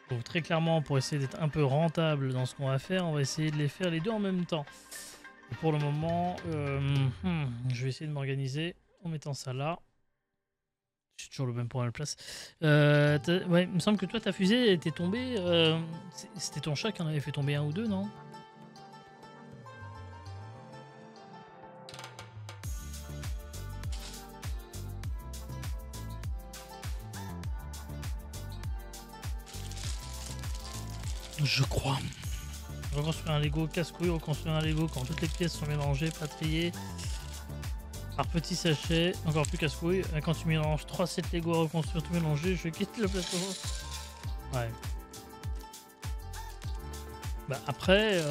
Donc très clairement, pour essayer d'être un peu rentable dans ce qu'on va faire, on va essayer de les faire les deux en même temps. Et pour le moment, je vais essayer de m'organiser en mettant ça là. J'ai toujours le même point à la place. Ouais, il me semble que toi, ta fusée était tombée. C'était ton chat qui en avait fait tomber un ou deux, non? Je crois. Reconstruire un Lego casse-couille, reconstruire un Lego quand toutes les pièces sont mélangées, pas triées. Par petits sachets, encore plus casse-couille. Quand tu mélanges 3 sets Lego à reconstruire tout mélangé, je quitte le plateau. Ouais. Bah après,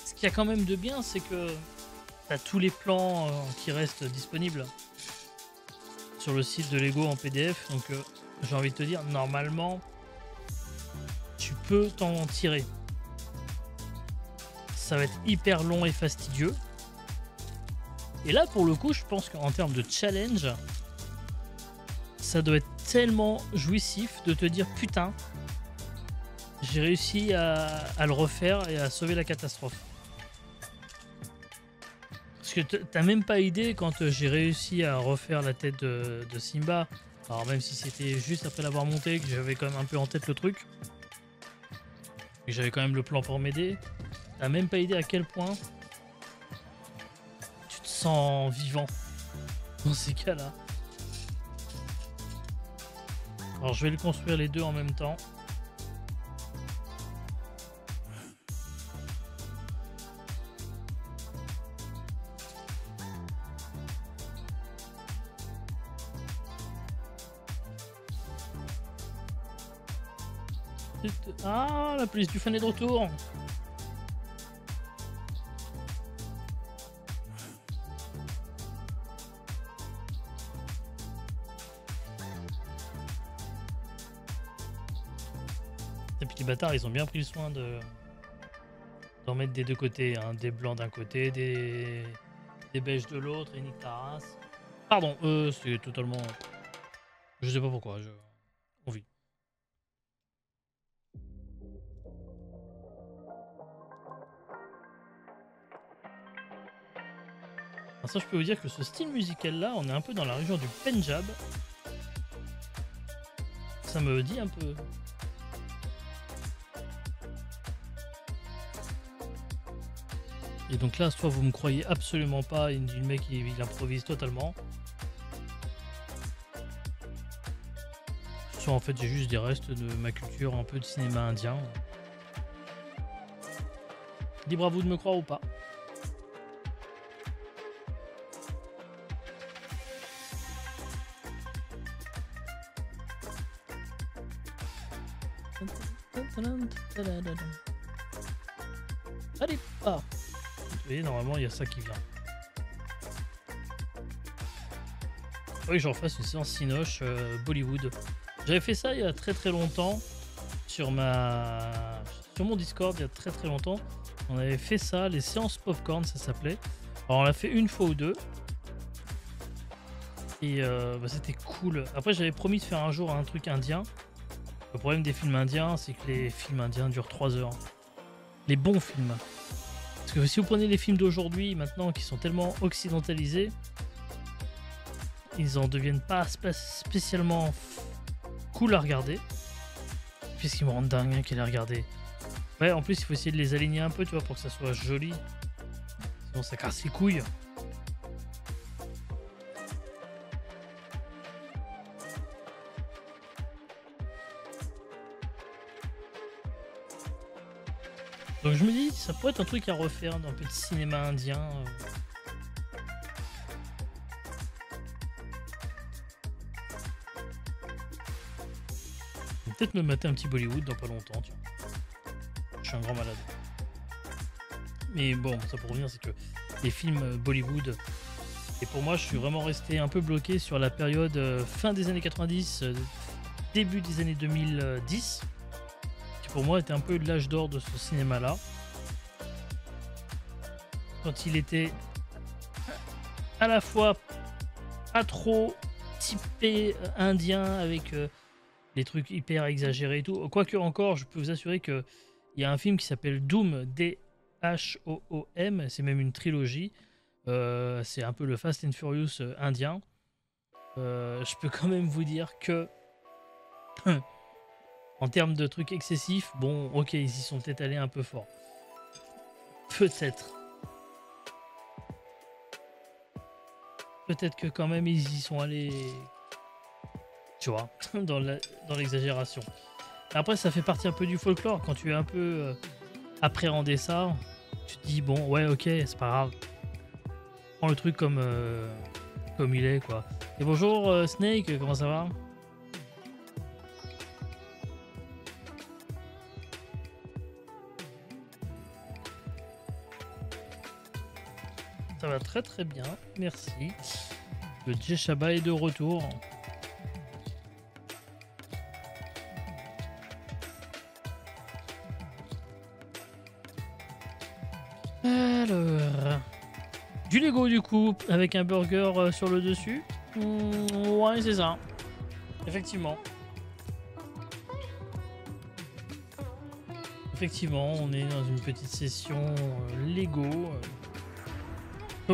ce qu'il y a quand même de bien, c'est que t'as tous les plans qui restent disponibles sur le site de Lego en PDF. Donc j'ai envie de te dire, normalement, tu peux t'en tirer. Ça va être hyper long et fastidieux. Et là, pour le coup, je pense qu'en termes de challenge, ça doit être tellement jouissif de te dire putain, j'ai réussi à le refaire et à sauver la catastrophe. Parce que t'as même pas idée quand j'ai réussi à refaire la tête de Simba. Alors même si c'était juste après l'avoir monté, que j'avais quand même un peu en tête le truc. Et j'avais quand même le plan pour m'aider. T'as même pas idée à quel point tu te sens vivant dans ces cas-là. Alors je vais le construire les deux en même temps. Ah, la police du fan est de retour. Et puis les bâtards, ils ont bien pris le soin d'en mettre des deux côtés, hein. Des blancs d'un côté, des beiges de l'autre, et nique ta race. Pardon, c'est totalement... Je sais pas pourquoi, on vit. Alors ça, je peux vous dire que ce style musical-là, on est un peu dans la région du Pendjab. Ça me dit un peu... Et donc là, soit vous me croyez absolument pas, le mec il improvise totalement. Soit en fait j'ai juste des restes de ma culture, un peu de cinéma indien. Libre à vous de me croire ou pas. Allez, ah. Vous voyez, normalement il y a ça qui vient. Oui, j'en fasse une séance Cinoche Bollywood. J'avais fait ça il y a très très longtemps sur mon Discord, il y a très très longtemps. On avait fait ça, les séances popcorn, ça s'appelait. Alors on l'a fait une fois ou deux. Et c'était cool. Après, j'avais promis de faire un jour un truc indien. Le problème des films indiens, c'est que les films indiens durent 3 heures. Les bons films. Parce que si vous prenez les films d'aujourd'hui, maintenant, qui sont tellement occidentalisés, ils en deviennent pas spécialement cool à regarder. Puisqu'ils me rendent dingue hein, qu'ils les regarder. Ouais, en plus, il faut essayer de les aligner un peu, tu vois, pour que ça soit joli. Sinon, ça casse les couilles. Donc je me dis, ça pourrait être un truc à refaire d'un peu de cinéma indien. Peut-être me mater un petit Bollywood dans pas longtemps, tu vois. Je suis un grand malade. Mais bon, ça pour revenir, c'est que les films Bollywood, et pour moi, je suis vraiment resté un peu bloqué sur la période fin des années 90, début des années 2010. Pour moi était un peu l'âge d'or de ce cinéma là quand il était à la fois pas trop typé indien avec les trucs hyper exagérés et tout. Quoique encore, je peux vous assurer que il y a un film qui s'appelle Doom, D-H-O-O-M, c'est même une trilogie. C'est un peu le Fast and Furious indien. Je peux quand même vous dire que en termes de trucs excessifs, bon, ok, ils y sont peut-être allés un peu fort. Peut-être. Peut-être que quand même ils y sont allés, tu vois, dans l'exagération. Après, ça fait partie un peu du folklore. Quand tu es un peu appréhendé ça, tu te dis, bon, ouais, ok, c'est pas grave. Prends le truc comme il est, quoi. Et bonjour Snake, comment ça va? Ça va très très bien, merci. Le Jeshaba est de retour. Alors... Du Lego du coup, avec un burger sur le dessus. Ouais, c'est ça. Effectivement. Effectivement, on est dans une petite session Lego.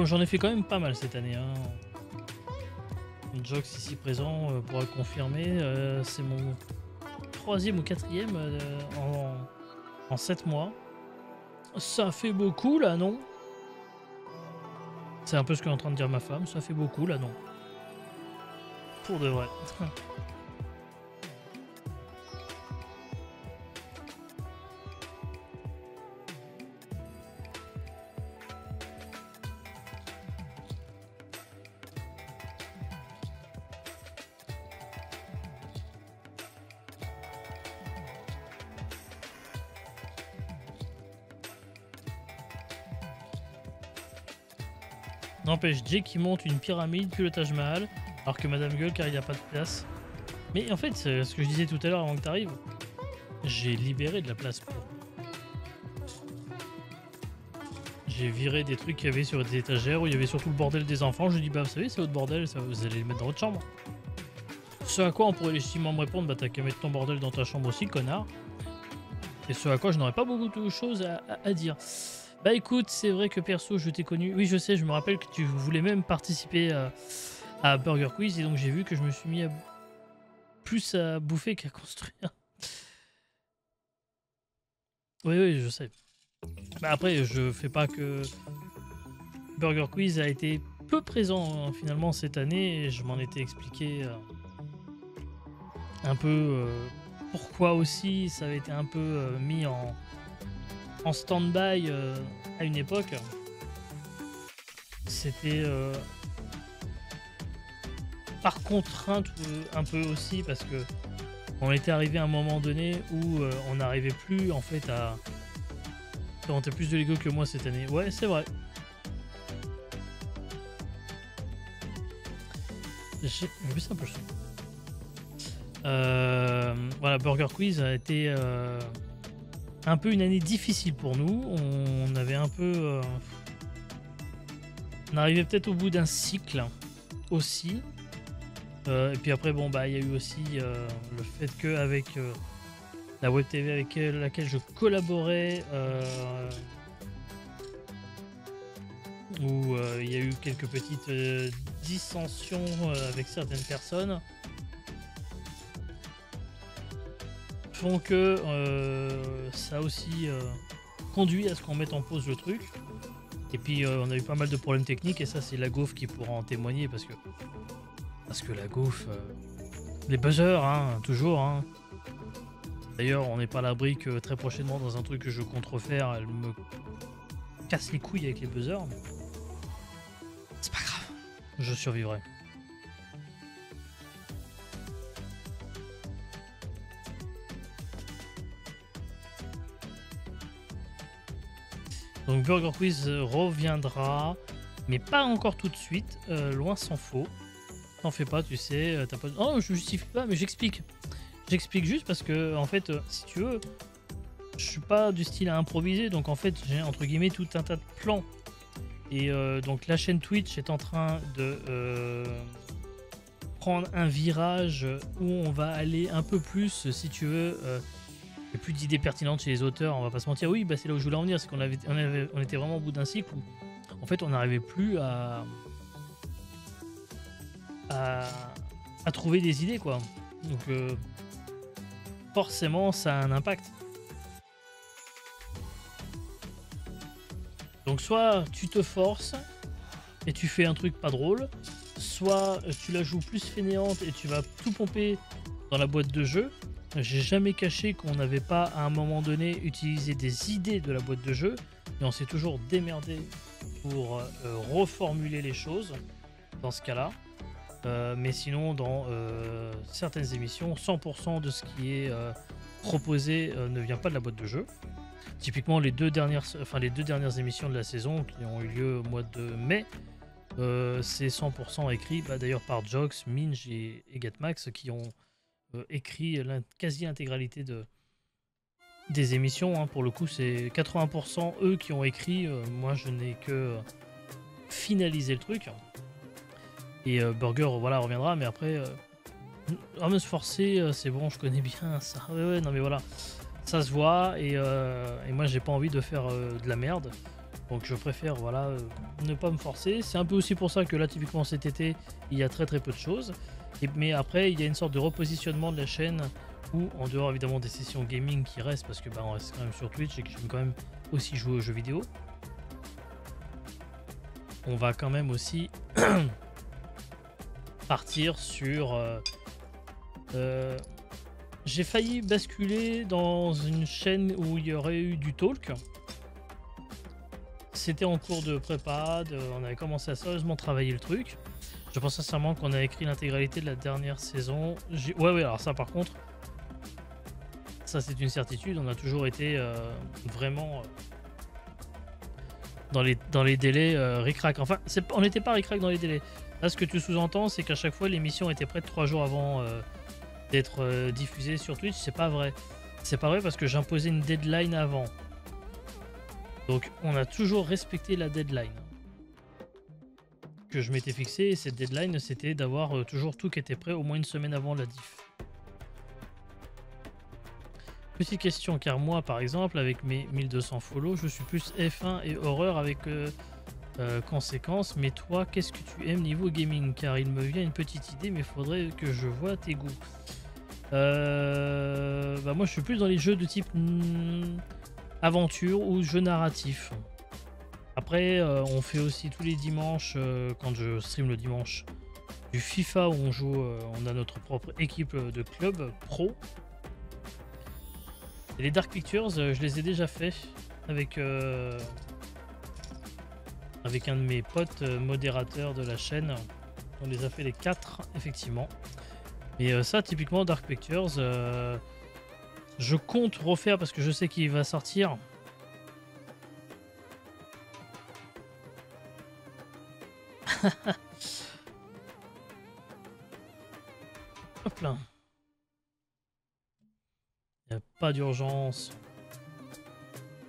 J'en ai fait quand même pas mal cette année. Hein. Jox ici présent pourra le confirmer. C'est mon 3e ou 4e en 7 mois. Ça fait beaucoup là, non? C'est un peu ce qu'est en train de dire ma femme. Ça fait beaucoup là, non? Pour de vrai. N'empêche, Jay qui monte une pyramide puis le Taj Mahal, alors que Madame gueule car il n'y a pas de place. Mais en fait, c'est ce que je disais tout à l'heure avant que tu arrives. J'ai libéré de la place pour. J'ai viré des trucs qu'il y avait sur des étagères où il y avait surtout le bordel des enfants. Je dis, bah vous savez, c'est votre bordel, ça, vous allez les mettre dans votre chambre. Ce à quoi on pourrait légitimement me répondre, bah t'as qu'à mettre ton bordel dans ta chambre aussi, connard. Et ce à quoi je n'aurais pas beaucoup de choses à dire. Bah écoute, c'est vrai que perso, je t'ai connu. Oui, je sais, je me rappelle que tu voulais même participer à Burger Quiz. Et donc j'ai vu que je me suis mis plus à bouffer qu'à construire. Oui, je sais. Bah après, je fais pas que... Burger Quiz a été peu présent finalement cette année. Et je m'en étais expliqué un peu pourquoi aussi ça avait été un peu mis en stand-by à une époque. C'était par contrainte un peu aussi parce que on était arrivé à un moment donné où on n'arrivait plus en fait à monter plus de Lego que moi cette année. Ouais, c'est vrai. J'ai vu ça un peu. Voilà, Burger Quiz a été un peu une année difficile pour nous. On avait un peu... on arrivait peut-être au bout d'un cycle aussi. Et puis après, bon, bah, il y a eu aussi le fait qu'avec la web TV avec laquelle je collaborais, où il y a eu quelques petites dissensions avec certaines personnes, font que ça a aussi conduit à ce qu'on mette en pause le truc. Et puis on a eu pas mal de problèmes techniques et ça c'est la gaufre qui pourra en témoigner parce que la gaufre, les buzzers, hein, toujours. Hein. D'ailleurs on n'est pas à l'abri que très prochainement dans un truc que je compte refaire, elle me casse les couilles avec les buzzers. C'est pas grave, je survivrai. Donc Burger Quiz reviendra, mais pas encore tout de suite, loin s'en faut. T'en fais pas, tu sais, t'as pas... Oh, je justifie pas, mais j'explique. J'explique juste parce que, en fait, si tu veux, je suis pas du style à improviser, donc en fait, j'ai entre guillemets tout un tas de plans. Et donc la chaîne Twitch est en train de prendre un virage où on va aller un peu plus, si tu veux, il y a plus d'idées pertinentes chez les auteurs, on va pas se mentir. Oui, bah c'est là où je voulais en venir, c'est on était vraiment au bout d'un cycle où en fait on n'arrivait plus à trouver des idées, quoi. Donc forcément ça a un impact. Donc soit tu te forces et tu fais un truc pas drôle, soit tu la joues plus fainéante et tu vas tout pomper dans la boîte de jeu. J'ai jamais caché qu'on n'avait pas à un moment donné utilisé des idées de la boîte de jeu, mais on s'est toujours démerdé pour reformuler les choses dans ce cas-là. Mais sinon, dans certaines émissions, 100% de ce qui est proposé ne vient pas de la boîte de jeu. Typiquement, les deux dernières émissions de la saison qui ont eu lieu au mois de mai, c'est 100% écrit d'ailleurs par Jox, Minj et Gatmax qui ont écrit la quasi-intégralité des émissions. Hein. Pour le coup, c'est 80% eux qui ont écrit. Moi, je n'ai que finalisé le truc. Et Burger, voilà, reviendra. Mais après, me se forcer, c'est bon, je connais bien ça. Ouais, non, mais voilà. Ça se voit et moi j'ai pas envie de faire de la merde, donc je préfère voilà ne pas me forcer. C'est un peu aussi pour ça que là typiquement cet été il y a très peu de choses, mais après il y a une sorte de repositionnement de la chaîne où en dehors évidemment des sessions gaming qui restent parce que on reste quand même sur Twitch et que j'aime quand même aussi jouer aux jeux vidéo, on va quand même aussi partir sur j'ai failli basculer dans une chaîne où il y aurait eu du talk. C'était en cours de prépa, on avait commencé à sérieusement travailler le truc. Je pense sincèrement qu'on a écrit l'intégralité de la dernière saison. Ouais, alors ça par contre, ça c'est une certitude, on a toujours été vraiment dans les délais ric-rac. Enfin, on n'était pas ric-rac dans les délais. Là, ce que tu sous-entends, c'est qu'à chaque fois l'émission était prête 3 jours avant d'être diffusé sur Twitch. C'est pas vrai. C'est pas vrai parce que j'imposais une deadline avant. Donc on a toujours respecté la deadline que je m'étais fixé, et cette deadline c'était d'avoir toujours tout qui était prêt au moins une semaine avant la diff. Petite question, car moi par exemple avec mes 1200 follow je suis plus F1 et horreur avec conséquences, mais toi qu'est-ce que tu aimes niveau gaming? Car il me vient une petite idée mais faudrait que je vois tes goûts. Moi je suis plus dans les jeux de type aventure ou jeux narratifs. Après on fait aussi tous les dimanches quand je stream le dimanche du FIFA où on joue, on a notre propre équipe de club pro. Et les Dark Pictures je les ai déjà fait avec un de mes potes modérateurs de la chaîne. On les a fait les 4 effectivement. Et ça typiquement Dark Pictures je compte refaire parce que je sais qu'il va sortir. Hop là. Il n'y a pas d'urgence.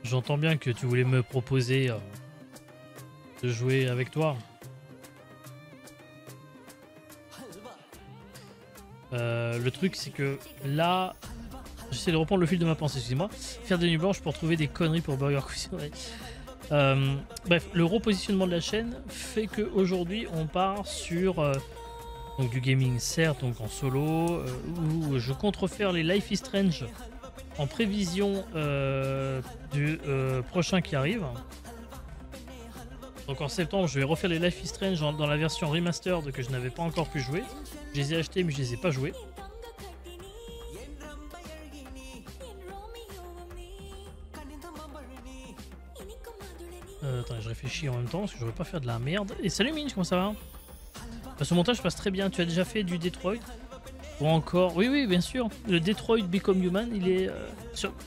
J'entends bien que tu voulais me proposer de jouer avec toi. Le truc c'est que là j'essaie de reprendre le fil de ma pensée, excusez-moi. Faire des nuits blanches pour trouver des conneries pour Burger Cuisine. Bref, le repositionnement de la chaîne fait qu'aujourd'hui on part sur donc du gaming certes, donc en solo, où je compte refaire les Life is Strange en prévision du prochain qui arrive. Donc en septembre je vais refaire les Life is Strange dans la version remastered que je n'avais pas encore pu jouer. Je les ai achetés mais je les ai pas joués. Attends, je réfléchis en même temps parce que je veux pas faire de la merde. Et salut Minch, comment ça va? Ce montage passe très bien. Tu as déjà fait du Detroit ou encore? Oui, bien sûr. Le Detroit Become Human, il est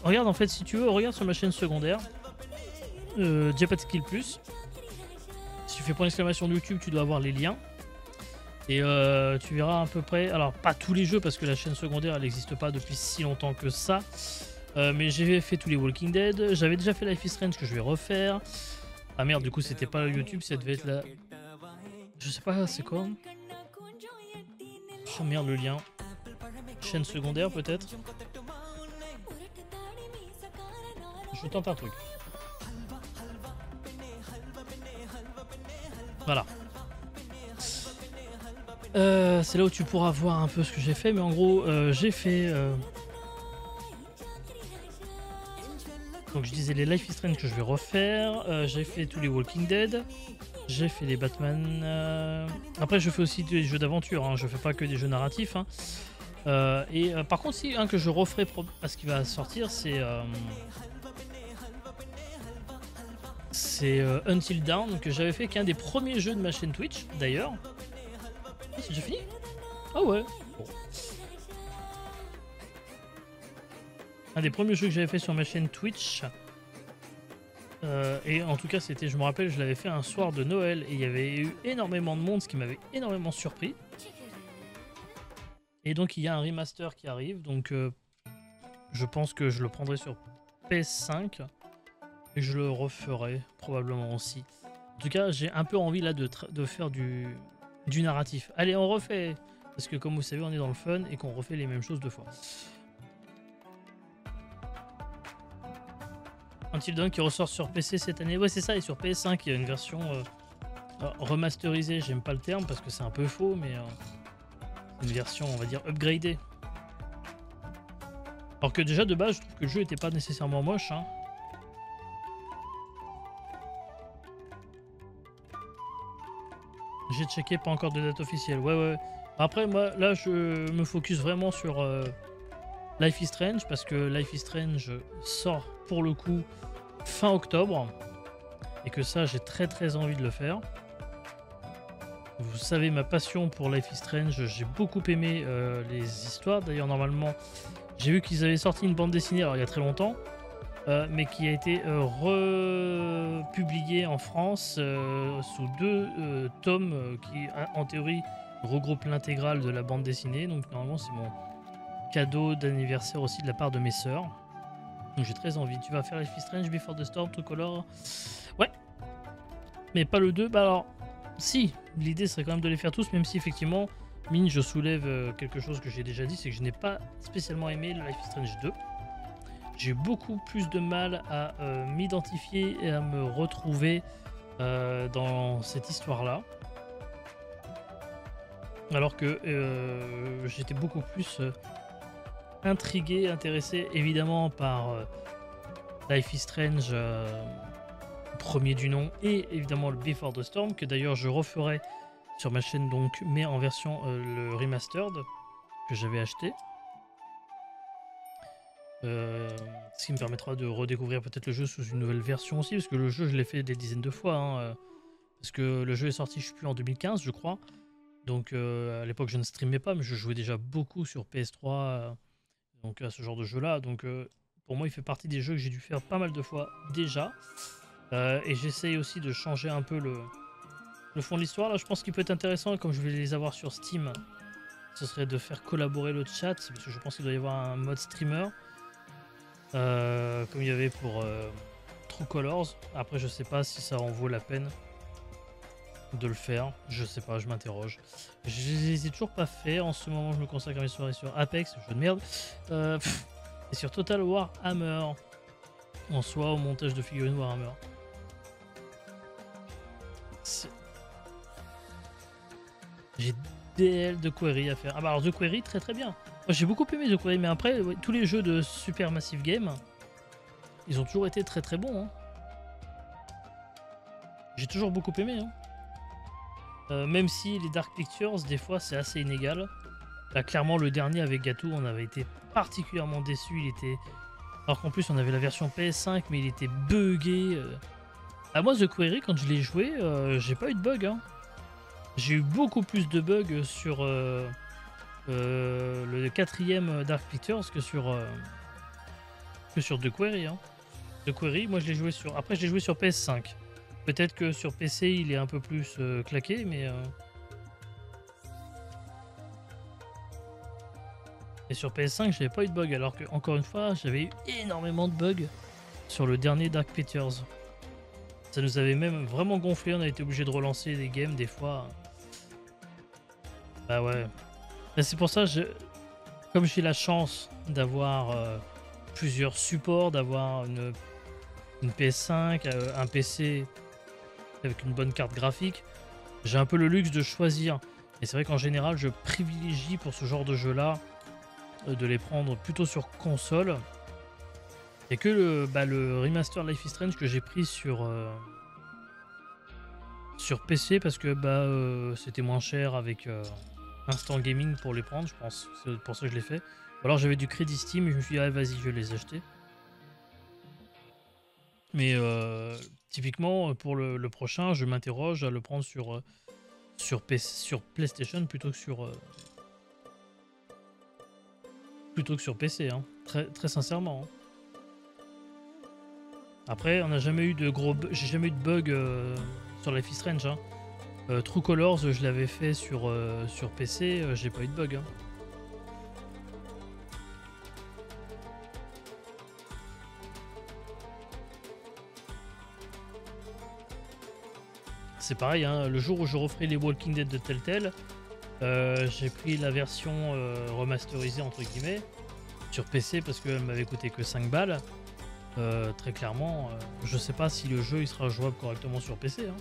regarde en fait, si tu veux, regarde sur ma chaîne secondaire. Jepat Skill Plus. Si tu fais point d'exclamation de YouTube, tu dois avoir les liens. Et tu verras à peu près. Alors, pas tous les jeux parce que la chaîne secondaire elle n'existe pas depuis si longtemps que ça. Mais j'ai fait tous les Walking Dead. J'avais déjà fait Life is Strange que je vais refaire. Ah merde, du coup, c'était pas YouTube, ça devait être la. Je sais pas, c'est quoi? Oh merde, le lien. Chaîne secondaire peut-être. Je tente un truc. Voilà. C'est là où tu pourras voir un peu ce que j'ai fait, mais en gros, j'ai fait... Donc je disais les Life is Strange que je vais refaire. J'ai fait tous les Walking Dead. J'ai fait les Batman. Après, je fais aussi des jeux d'aventure. Hein. Je fais pas que des jeux narratifs. Hein. Par contre, si un que je referai parce qu'il va sortir, c'est Until Dawn que j'avais fait, qui est un des premiers jeux de ma chaîne Twitch d'ailleurs. Ah, c'est déjà fini? Ah ouais. Bon. Un des premiers jeux que j'avais fait sur ma chaîne Twitch. Et en tout cas, c'était, je me rappelle, je l'avais fait un soir de Noël et il y avait eu énormément de monde, ce qui m'avait énormément surpris. Et donc, il y a un remaster qui arrive, donc je pense que je le prendrai sur PS5 et je le referai probablement aussi. En tout cas, j'ai un peu envie là de faire du narratif. Allez, on refait, parce que comme vous savez, on est dans le fun et qu'on refait les mêmes choses deux fois. Until Dawn qui ressort sur PC cette année. Ouais, c'est ça, et sur PS5, il y a une version remasterisée. J'aime pas le terme parce que c'est un peu faux, mais une version, on va dire, upgradée. Alors que déjà, de base, je trouve que le jeu était pas nécessairement moche. Hein. J'ai checké, pas encore de date officielle. Ouais. Après, moi, là, je me focus vraiment sur Life is Strange parce que Life is Strange sort pour le coup fin octobre et que ça, j'ai très envie de le faire. Vous savez ma passion pour Life is Strange, j'ai beaucoup aimé les histoires. D'ailleurs, normalement, j'ai vu qu'ils avaient sorti une bande dessinée, alors il y a très longtemps, mais qui a été republiée en France sous 2 tomes qui, en théorie, regroupent l'intégrale de la bande dessinée. Donc, normalement, c'est mon cadeau d'anniversaire aussi de la part de mes sœurs. Donc, j'ai très envie. Tu vas faire Life is Strange, Before the Storm, True Color? Ouais, mais pas le 2. Bah alors, si, l'idée serait quand même de les faire tous, même si effectivement, mine, je soulève quelque chose que j'ai déjà dit, c'est que je n'ai pas spécialement aimé le Life is Strange 2. J'ai beaucoup plus de mal à m'identifier et à me retrouver dans cette histoire-là. Alors que j'étais beaucoup plus intrigué, intéressé évidemment par Life is Strange premier du nom et évidemment le Before the Storm, que d'ailleurs je referai sur ma chaîne, donc, mais en version le remastered que j'avais acheté. Ce qui me permettra de redécouvrir peut-être le jeu sous une nouvelle version aussi, parce que le jeu je l'ai fait des dizaines de fois, hein, parce que le jeu est sorti, je sais plus, en 2015 je crois, donc à l'époque je ne streamais pas, mais je jouais déjà beaucoup sur PS3, donc à ce genre de jeu là, donc pour moi il fait partie des jeux que j'ai dû faire pas mal de fois déjà, et j'essaye aussi de changer un peu le fond de l'histoire. Là je pense qu'il peut être intéressant, comme je vais les avoir sur Steam, ce serait de faire collaborer le chat, parce que je pense qu'il doit y avoir un mode streamer. Comme il y avait pour True Colors. Après je sais pas si ça en vaut la peine de le faire, je sais pas, je m'interroge. Je les ai toujours pas fait, en ce moment je me consacre à mes soirées sur Apex, jeu de merde, et sur Total Warhammer, en soi au montage de figurines Warhammer. J'ai DL de Query à faire. Ah bah alors The Query très bien. Moi j'ai beaucoup aimé The Query, mais après ouais, tous les jeux de Supermassive Game, ils ont toujours été très bons. Hein. J'ai toujours beaucoup aimé. Hein. Même si les Dark Pictures, des fois c'est assez inégal. Là clairement le dernier avec Gatou, on avait été particulièrement déçus. Il était... Alors qu'en plus on avait la version PS5, mais il était buggé. Ah, moi The Query, quand je l'ai joué, j'ai pas eu de bug. Hein. J'ai eu beaucoup plus de bugs sur le 4ème Dark Pictures que sur The Query. Hein. The Query, moi je l'ai joué sur... Après je l'ai joué sur PS5. Peut-être que sur PC il est un peu plus claqué, mais... Et sur PS5 j'avais pas eu de bug, alors que encore une fois j'avais eu énormément de bugs sur le dernier Dark Pictures. Ça nous avait même vraiment gonflé, on a été obligé de relancer des games des fois. Bah ouais. Et c'est pour ça, comme j'ai la chance d'avoir plusieurs supports, d'avoir une PS5, un PC avec une bonne carte graphique, j'ai un peu le luxe de choisir. Et c'est vrai qu'en général, je privilégie pour ce genre de jeu-là de les prendre plutôt sur console. Il n'y a que le remaster Life is Strange que j'ai pris sur PC parce que c'était moins cher avec Instant Gaming pour les prendre, je pense. C'est pour ça que je l'ai fait. Ou alors j'avais du crédit Steam et je me suis dit, ah, vas-y, je vais les acheter. Mais typiquement, pour le prochain, je m'interroge à le prendre sur PlayStation plutôt que sur PC, hein. Très, très sincèrement. Hein. Après, on n'a jamais eu de j'ai jamais eu de bug sur Life is Strange. Hein. True Colors, je l'avais fait sur PC, j'ai pas eu de bug. Hein. C'est pareil, hein, le jour où je referai les Walking Dead de Telltale, j'ai pris la version remasterisée entre guillemets sur PC parce qu'elle m'avait coûté que 5 balles. Très clairement, je sais pas si le jeu il sera jouable correctement sur PC. Hein.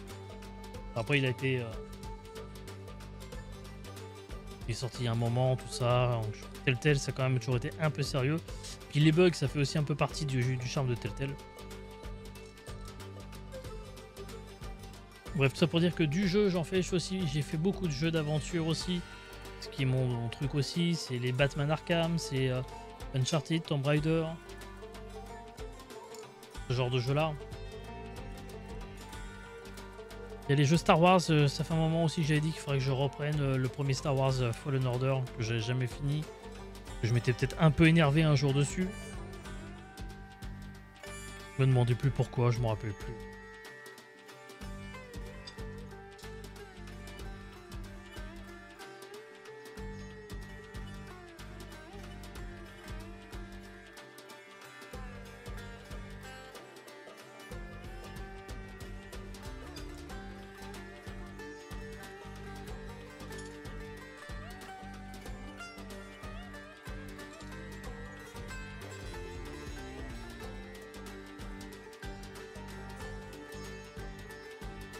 Après, il a été. Il est sorti il y a un moment, tout ça. Telltale, ça a quand même toujours été un peu sérieux. Puis les bugs, ça fait aussi un peu partie du charme de Telltale. Bref, tout ça pour dire que du jeu, j'en fais aussi. J'ai fait beaucoup de jeux d'aventure aussi. Ce qui est mon truc aussi, c'est les Batman Arkham, c'est Uncharted, Tomb Raider. Ce genre de jeu-là. Il y a les jeux Star Wars, ça fait un moment aussi que j'avais dit qu'il faudrait que je reprenne le premier Star Wars Fallen Order, que j'avais jamais fini. Que je m'étais peut-être un peu énervé un jour dessus. Je me demandais plus pourquoi, je me rappelle plus.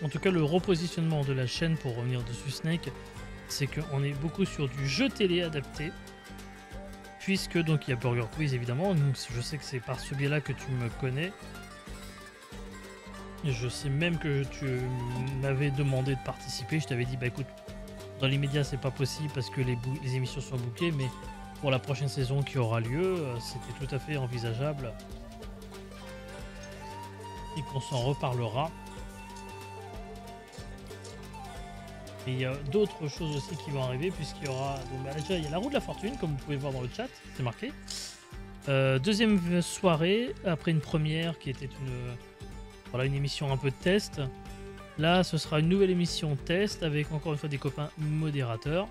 En tout cas, le repositionnement de la chaîne, pour revenir dessus Snake, c'est qu'on est beaucoup sur du jeu télé adapté. Puisque donc il y a Burger Quiz évidemment, donc je sais que c'est par ce biais-là que tu me connais. Et je sais même que tu m'avais demandé de participer. Je t'avais dit, bah écoute, dans l'immédiat c'est pas possible parce que les émissions sont bouquées, mais pour la prochaine saison qui aura lieu, c'était tout à fait envisageable. Et qu'on s'en reparlera. Et il y a d'autres choses aussi qui vont arriver puisqu'il y aura déjà il y a la roue de la fortune comme vous pouvez voir dans le chat, c'est marqué. Deuxième soirée après une première qui était une émission un peu de test. Là ce sera une nouvelle émission test avec encore une fois des copains modérateurs.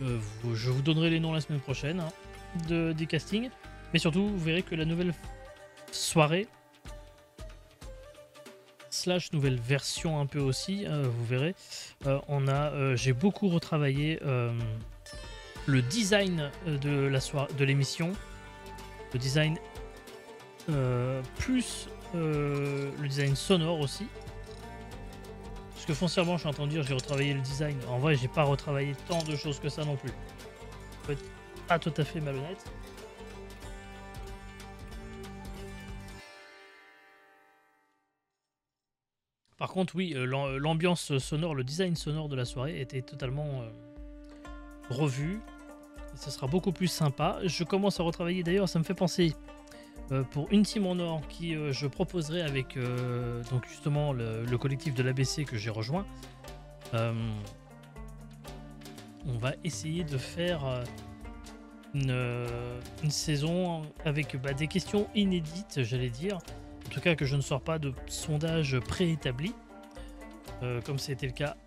Je vous donnerai les noms la semaine prochaine hein, des castings, mais surtout vous verrez que la nouvelle soirée / nouvelle version un peu aussi, vous verrez, j'ai beaucoup retravaillé le design de l'émission, le design plus le design sonore aussi, parce que foncièrement je suis en train de dire j'ai retravaillé le design, en vrai j'ai pas retravaillé tant de choses que ça non plus, faut être pas tout à fait malhonnête. Par contre, oui, l'ambiance sonore, le design sonore de la soirée était totalement revu. Et ça sera beaucoup plus sympa. Je commence à retravailler, d'ailleurs, ça me fait penser pour Une Team en Or qui je proposerai avec donc justement le collectif de l'ABC que j'ai rejoint. On va essayer de faire une saison avec des questions inédites, j'allais dire. En tout cas que je ne sors pas de sondage préétabli, comme c'était le cas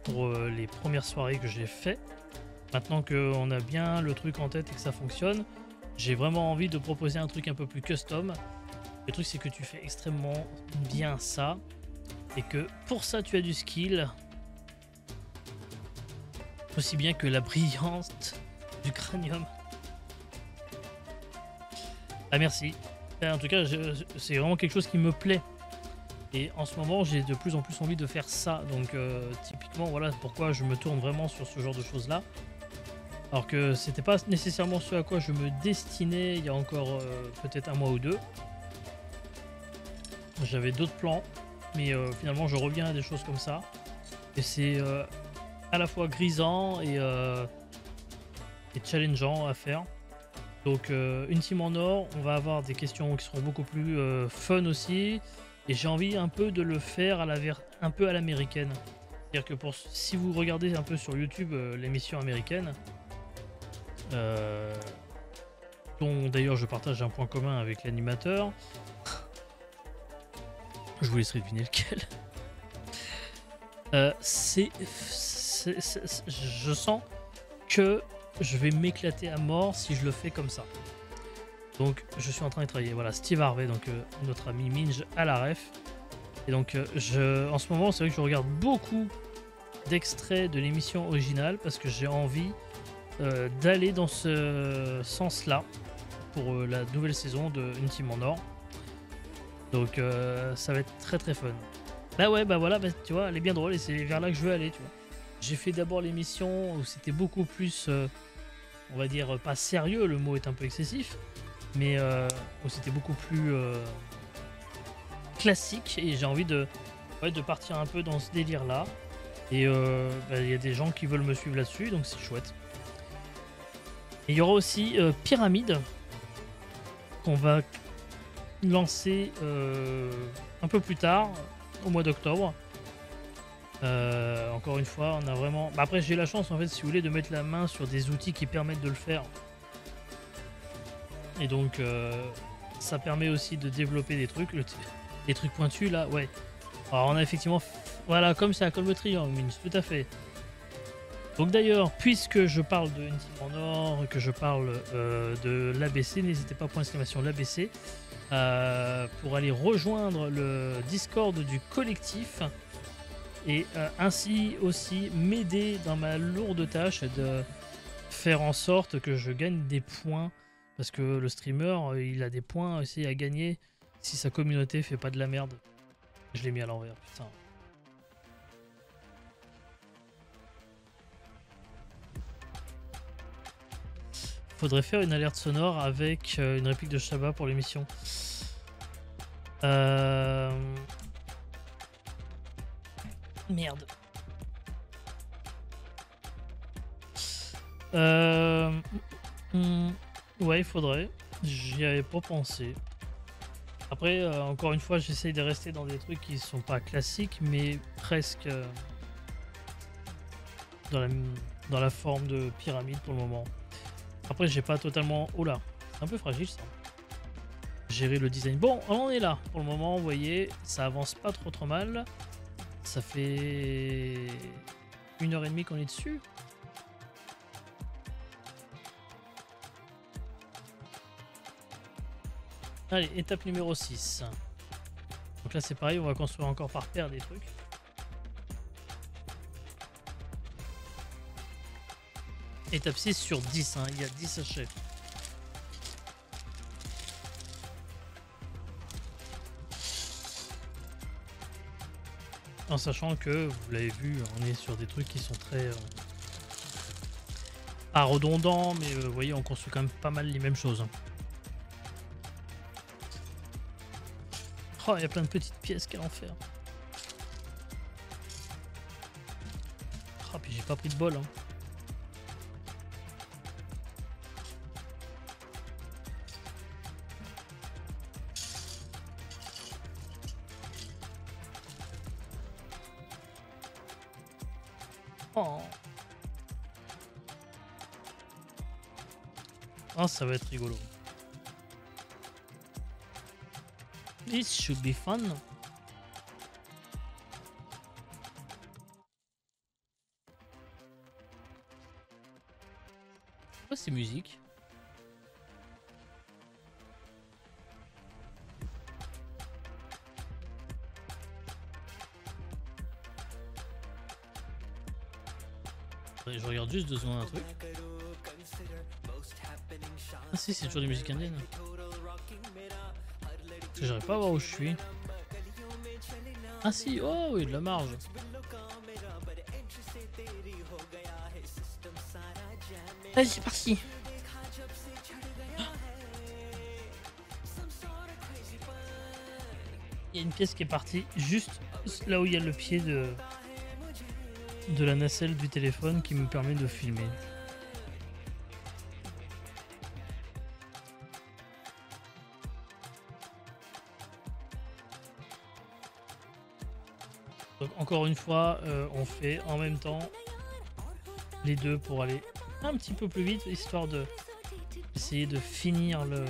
pour les premières soirées que j'ai fait. Maintenant qu'on a bien le truc en tête et que ça fonctionne, j'ai vraiment envie de proposer un truc un peu plus custom. Le truc c'est que tu fais extrêmement bien ça, et que pour ça tu as du skill. aussi bien que la brillance du cranium. Ah merci. En tout cas, c'est vraiment quelque chose qui me plaît. Et en ce moment, j'ai de plus en plus envie de faire ça. Donc typiquement, voilà pourquoi je me tourne vraiment sur ce genre de choses-là. Alors que c'était pas nécessairement ce à quoi je me destinais il y a encore peut-être un mois ou deux. J'avais d'autres plans, mais finalement je reviens à des choses comme ça. Et c'est à la fois grisant et challengeant à faire. Donc une team en or, on va avoir des questions qui seront beaucoup plus fun aussi. Et j'ai envie un peu de le faire à un peu à l'américaine. C'est-à-dire que si vous regardez un peu sur YouTube l'émission américaine, dont d'ailleurs je partage un point commun avec l'animateur, je vous laisserai deviner lequel. Je sens que je vais m'éclater à mort si je le fais comme ça. Donc je suis en train de travailler. Voilà, Steve Harvey, donc notre ami Minge à la ref. Et donc en ce moment, c'est vrai que je regarde beaucoup d'extraits de l'émission originale parce que j'ai envie d'aller dans ce sens-là pour la nouvelle saison de Une Team en Or. Donc ça va être très très fun. Bah ouais, bah voilà, bah, tu vois, elle est bien drôle et c'est vers là que je veux aller, tu vois. J'ai fait d'abord l'émission où c'était beaucoup plus, on va dire, pas sérieux, le mot est un peu excessif, mais où c'était beaucoup plus classique et j'ai envie de partir un peu dans ce délire-là. Et bah, y a des gens qui veulent me suivre là-dessus, donc c'est chouette. Et il y aura aussi Pyramide qu'on va lancer un peu plus tard, au mois d'octobre. Encore une fois, on a vraiment... Bah après, j'ai la chance, en fait, si vous voulez, de mettre la main sur des outils qui permettent de le faire. Et donc, ça permet aussi de développer des trucs. Les trucs pointus, là, ouais. Alors, on a effectivement... Voilà, comme ça, comme le triangle, tout à fait. Donc d'ailleurs, puisque je parle de Une Team en Or, que je parle de l'ABC, n'hésitez pas, point d'exclamation l'ABC, pour aller rejoindre le Discord du collectif et ainsi aussi m'aider dans ma lourde tâche de faire en sorte que je gagne des points, parce que le streamer il a des points aussi à gagner si sa communauté fait pas de la merde. Je l'ai mis à l'envers, putain. Faudrait faire une alerte sonore avec une réplique de Shabba pour l'émission. Merde. Ouais, il faudrait. J'y avais pas pensé. Après, encore une fois, j'essaye de rester dans des trucs qui sont pas classiques, mais presque dans la forme de pyramide pour le moment. Après, j'ai pas totalement... Oh là, c'est un peu fragile ça. Gérer le design. Bon, on est là. Pour le moment, vous voyez, ça avance pas trop mal. Ça fait 1h30 qu'on est dessus. Allez, étape numéro 6. Donc là, c'est pareil, on va construire encore par paire des trucs. Étape 6 sur 10, hein. Il y a 10 sachets. En sachant que, vous l'avez vu, on est sur des trucs qui sont très... pas redondants, mais vous voyez, on construit quand même pas mal les mêmes choses. Oh, il y a plein de petites pièces, quel enfer. Oh, puis j'ai pas pris de bol, hein. Oh. Oh, ça va être rigolo. This should be fun. Pourquoi c'est musique? Je regarde juste 2 secondes un truc. Ah si, c'est toujours des musiques indiennes. Parce que j'arrive pas à voir où je suis. Ah si, oh oui, de la marge. Allez, c'est parti. Il y a une pièce qui est partie juste là où il y a le pied de la nacelle du téléphone qui me permet de filmer. Donc encore une fois, on fait en même temps les deux pour aller un petit peu plus vite, histoire de essayer de finir le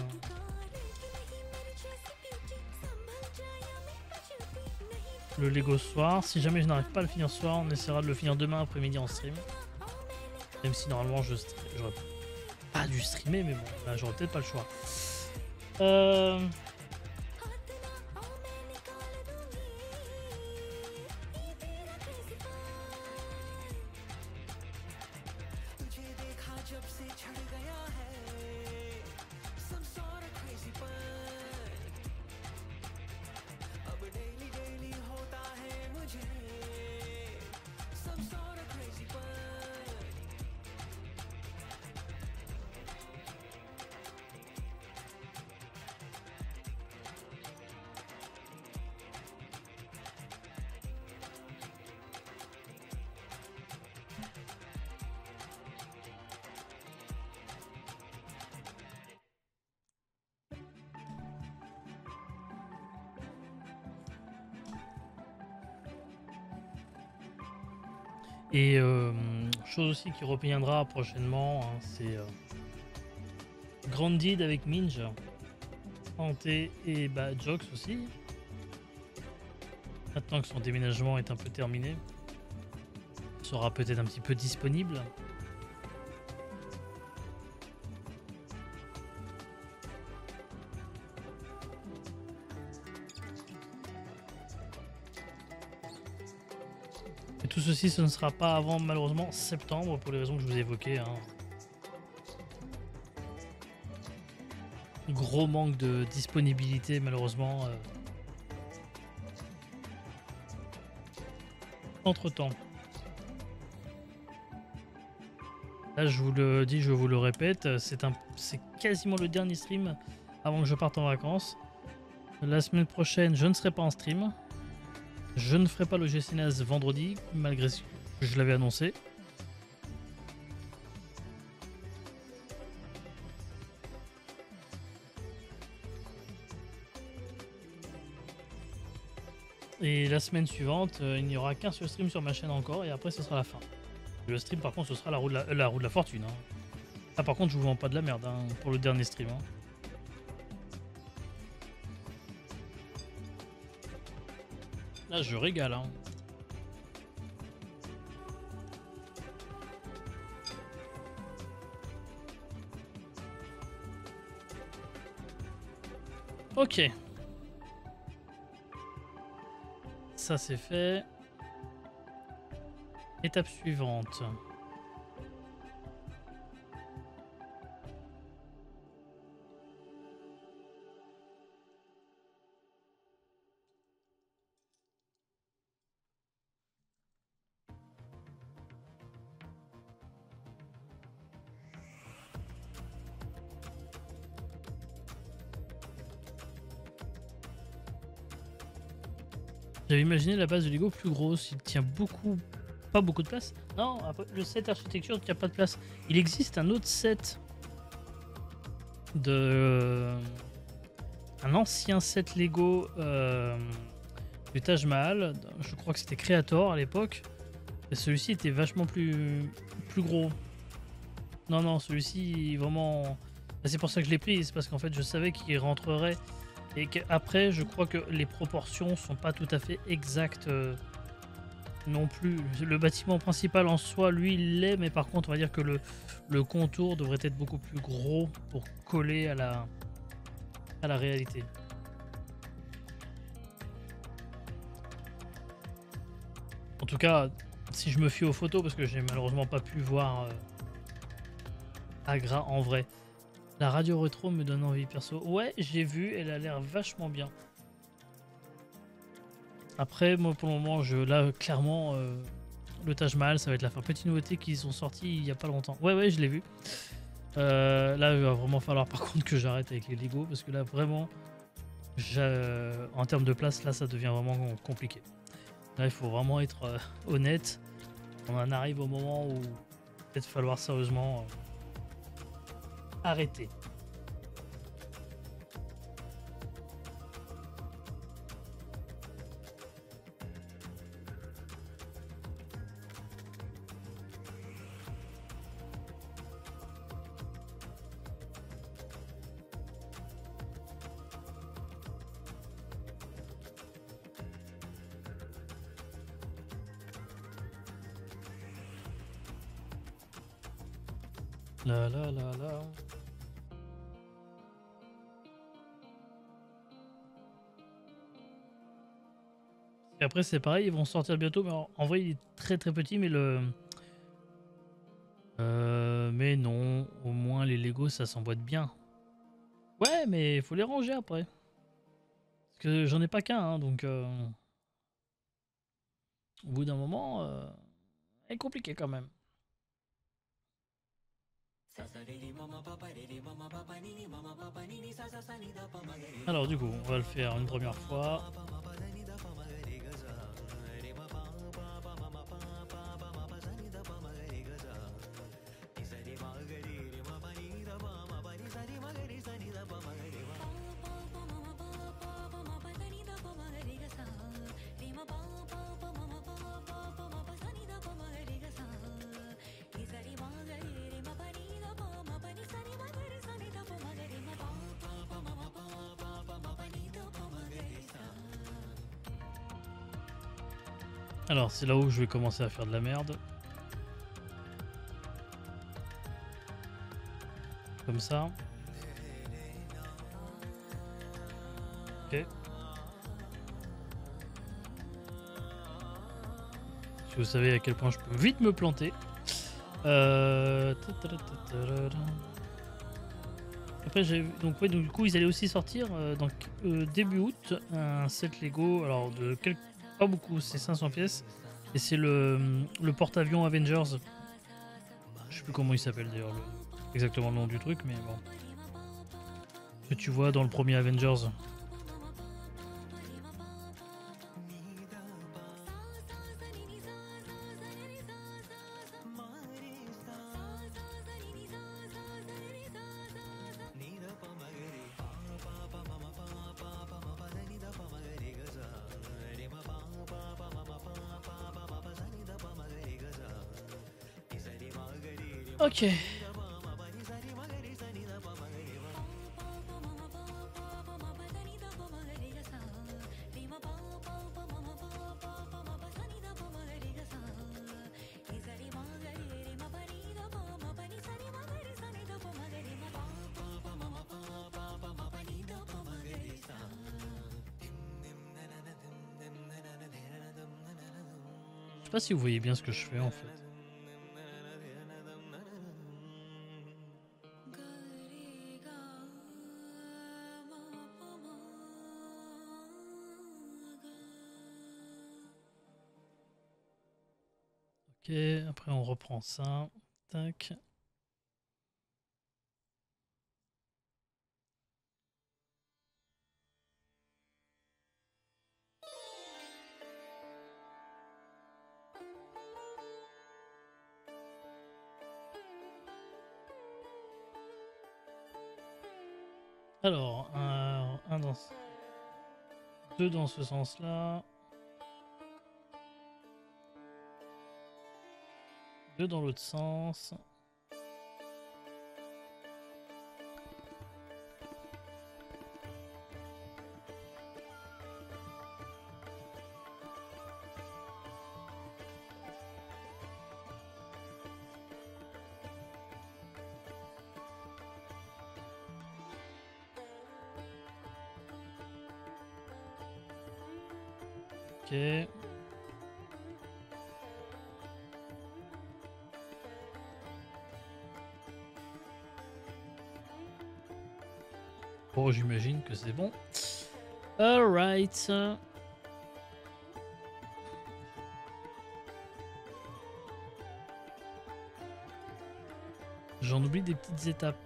Lego ce soir. Si jamais je n'arrive pas à le finir ce soir, on essaiera de le finir demain après-midi en stream. Même si normalement j'aurais pas dû streamer, mais bon, là j'aurais peut-être pas le choix. Et chose aussi qui reviendra prochainement, hein, c'est Grounded avec Minge, Hanté et Jox aussi. Maintenant que son déménagement est un peu terminé, sera peut-être un petit peu disponible. Et tout ceci, ce ne sera pas avant malheureusement septembre pour les raisons que je vous ai évoquées. Hein. Gros manque de disponibilité malheureusement. Entre temps. Là je vous le dis, je vous le répète, c'est quasiment le dernier stream avant que je parte en vacances. La semaine prochaine je ne serai pas en stream. Je ne ferai pas le GCNAS vendredi, malgré ce que je l'avais annoncé. Et la semaine suivante, il n'y aura qu'un seul stream sur ma chaîne encore, et après ce sera la fin. Le stream par contre ce sera la roue de la fortune. Hein. Ah par contre je vous vends pas de la merde hein, pour le dernier stream. Hein. Là je régale. Hein. Ok. Ça c'est fait. Étape suivante. J'avais imaginé la base de Lego plus grosse, il tient pas beaucoup de place. Non, le set architecture ne tient pas de place. Il existe un autre set un ancien set Lego du Taj Mahal. Je crois que c'était Creator à l'époque. Et celui-ci était vachement plus gros. Non, celui-ci vraiment. C'est pour ça que je l'ai pris, c'est parce qu'en fait je savais qu'il rentrerait. Et qu'après, je crois que les proportions sont pas tout à fait exactes non plus. Le bâtiment principal en soi, lui, il l'est, mais par contre, on va dire que le contour devrait être beaucoup plus gros pour coller à la réalité. En tout cas, Si je me fie aux photos, parce que j'ai malheureusement pas pu voir Agra en vrai. La radio rétro me donne envie perso. Ouais, j'ai vu, elle a l'air vachement bien. Après, moi pour le moment, là clairement, le Taj Mahal, ça va être la fin. Petite nouveauté qu'ils sont sortis il y a pas longtemps. Ouais, je l'ai vu. Là, il va vraiment falloir par contre que j'arrête avec les Lego parce que là, vraiment, en termes de place, là, ça devient vraiment compliqué. Là, il faut vraiment être honnête. On en arrive au moment où peut-être falloir sérieusement arrêter. La la la la. Et après c'est pareil, ils vont sortir bientôt, mais en vrai il est très très petit, mais mais non, au moins les Lego ça s'emboîte bien. Ouais, mais il faut les ranger après. Parce que j'en ai pas qu'un, hein, donc au bout d'un moment, c'est compliqué quand même. Alors du coup, on va le faire une première fois. Alors c'est là où je vais commencer à faire de la merde. Comme ça. Ok. Si vous savez à quel point je peux vite me planter. Après j'ai donc ouais, donc du coup ils allaient aussi sortir donc début août un set Lego, alors de pas beaucoup, c'est 500 pièces et c'est le porte-avions Avengers. Je sais plus comment il s'appelle d'ailleurs exactement le nom du truc, mais bon, que tu vois dans le premier Avengers. Ok. Je sais pas si vous voyez bien ce que je fais en fait. Ok, après on reprend ça. Tac. Alors, deux dans ce sens-là. Deux dans l'autre sens. Ok. Bon, j'imagine que c'est bon. Alright. J'en oublie des petites étapes.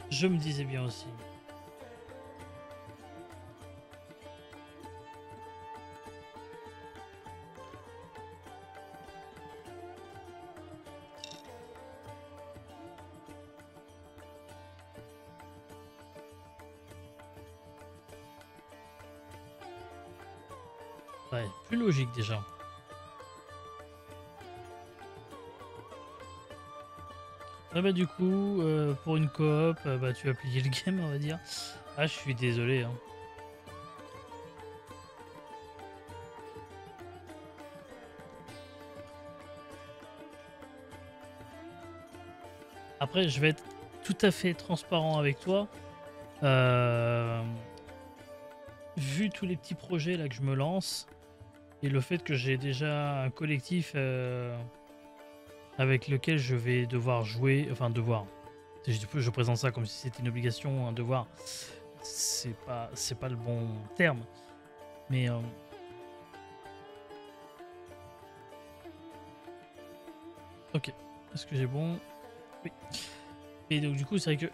Je me disais bien aussi. Ouais, plus logique déjà. Ah bah du coup, pour une coop, bah tu as plié le game, on va dire. Ah, je suis désolé, hein. Après, je vais être tout à fait transparent avec toi. Vu tous les petits projets là que je me lance et le fait que j'ai déjà un collectif avec lequel je vais devoir jouer, enfin devoir. Je présente ça comme si c'était une obligation, un devoir. C'est pas le bon terme, mais ok. Est-ce que j'ai bon? Oui. Et donc du coup, c'est vrai que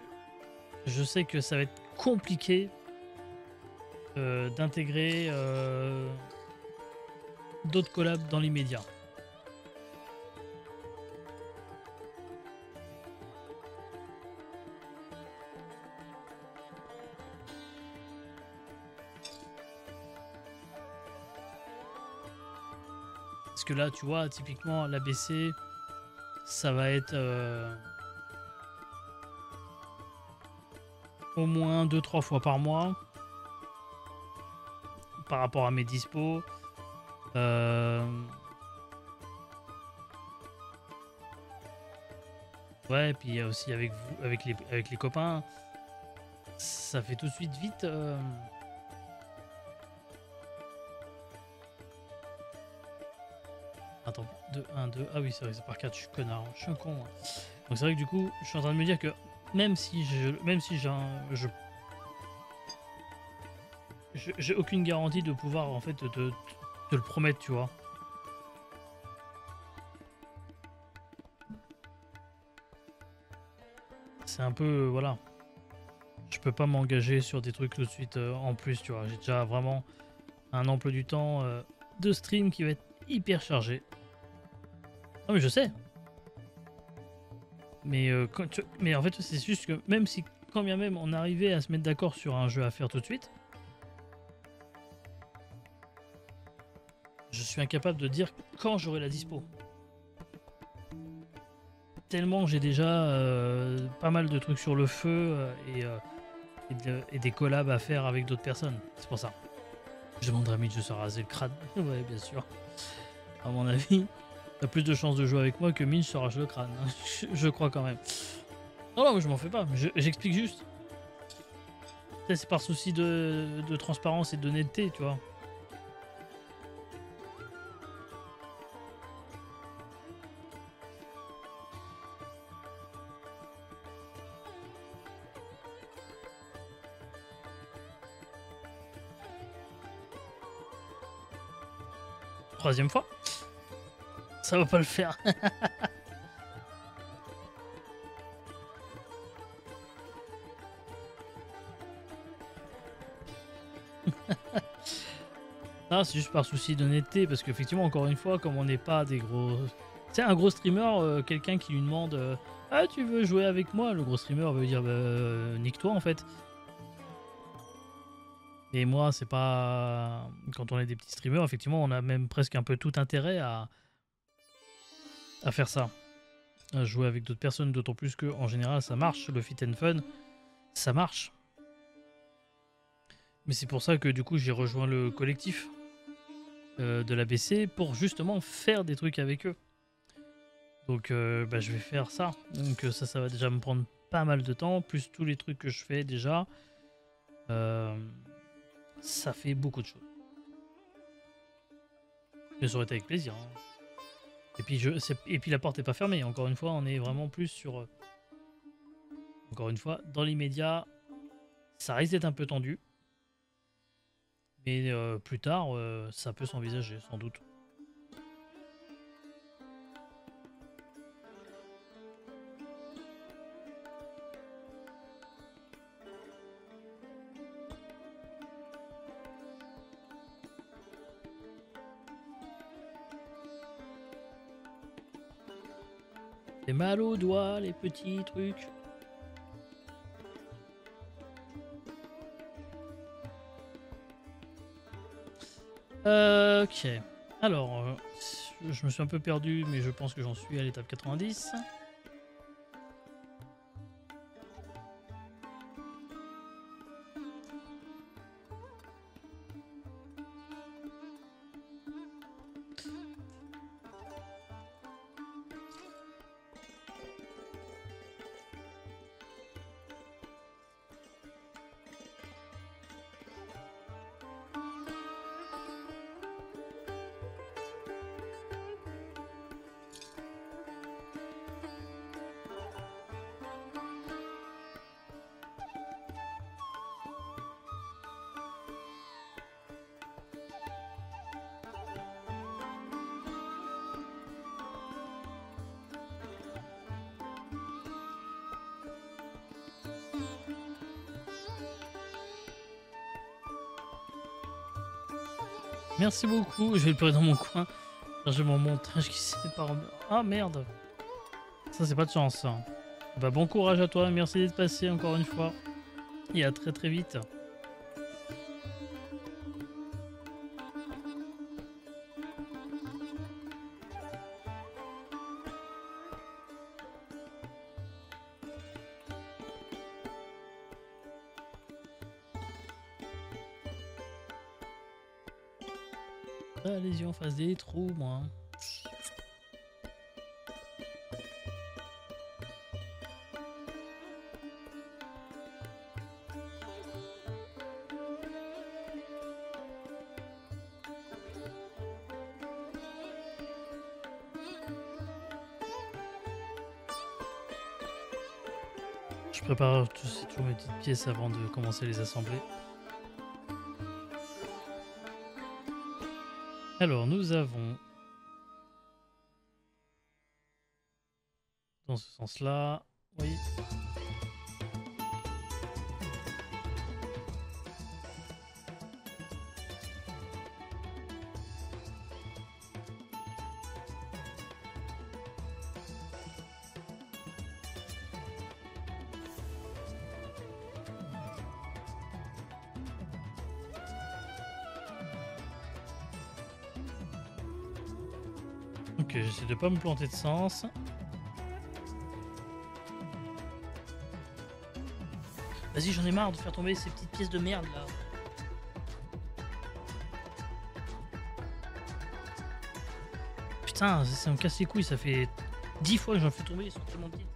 je sais que ça va être compliqué d'intégrer d'autres collabs dans l'immédiat. Parce que là, tu vois, typiquement, l'ABC, ça va être au moins 2-3 fois par mois par rapport à mes dispos. Ouais, et puis aussi avec vous, avec les copains, ça fait tout de suite vite. Attends, 2, 1, 2. Ah oui, c'est vrai, c'est par 4, je suis connard, je suis un con. Hein. Donc c'est vrai que du coup, je suis en train de me dire que même si j'ai aucune garantie de pouvoir en fait te le promettre, tu vois. C'est un peu, voilà. Je peux pas m'engager sur des trucs tout de suite en plus, tu vois. J'ai déjà vraiment un emploi du temps de stream qui va être hyper chargé. Non mais je sais. Mais, mais en fait, c'est juste que même si, quand bien même on arrivait à se mettre d'accord sur un jeu à faire tout de suite, je suis incapable de dire quand j'aurai la dispo. Tellement j'ai déjà pas mal de trucs sur le feu et des collabs à faire avec d'autres personnes. C'est pour ça. Je demanderai à Mitch de se raser le crâne. Ouais, bien sûr. À mon avis, t'as plus de chances de jouer avec moi que Mitch se rase le crâne. Hein. Je crois quand même. Non, non, je m'en fais pas. J'explique juste. C'est par souci de transparence et d'honnêteté, tu vois. Troisième fois. Ça va pas le faire. Non, c'est juste par souci d'honnêteté, parce qu'effectivement, encore une fois, comme on n'est pas des gros... C'est un gros streamer, quelqu'un qui lui demande ah, tu veux jouer avec moi? Le gros streamer veut dire nique-toi en fait. Et moi, c'est pas... Quand on est des petits streamers, effectivement, on a même presque un peu tout intérêt à faire ça. À jouer avec d'autres personnes, d'autant plus que en général, ça marche. Le fit and fun, ça marche. Mais c'est pour ça que du coup, j'ai rejoint le collectif de l'ABC pour justement faire des trucs avec eux. Donc bah, je vais faire ça. Donc ça va déjà me prendre pas mal de temps, plus tous les trucs que je fais déjà. Ça fait beaucoup de choses. Mais ça aurait été avec plaisir. Hein. Et puis la porte est pas fermée. Encore une fois, on est vraiment plus sur... encore une fois, dans l'immédiat, ça risque d'être un peu tendu. Mais plus tard, ça peut s'envisager, sans doute. C'est mal aux doigts, les petits trucs. Ok. Alors, je me suis un peu perdu, mais je pense que j'en suis à l'étape 90. Merci beaucoup. Je vais le pleurer dans mon coin. J'ai mon montage qui sépare. Ah merde. Ça, c'est pas de chance. Ça. Bah, bon courage à toi. Merci d'être passé encore une fois. Et à très très vite. Ah, les yeux en face des trous, moi. Je prépare toujours mes petites pièces avant de commencer à les assembler. Alors, nous avons... dans ce sens-là... Oui. Ok, j'essaie de pas me planter de sens. Vas-y, j'en ai marre de faire tomber ces petites pièces de merde là. Putain, ça me casse les couilles, ça fait 10 fois que j'en fais tomber, ils sont tellement petites.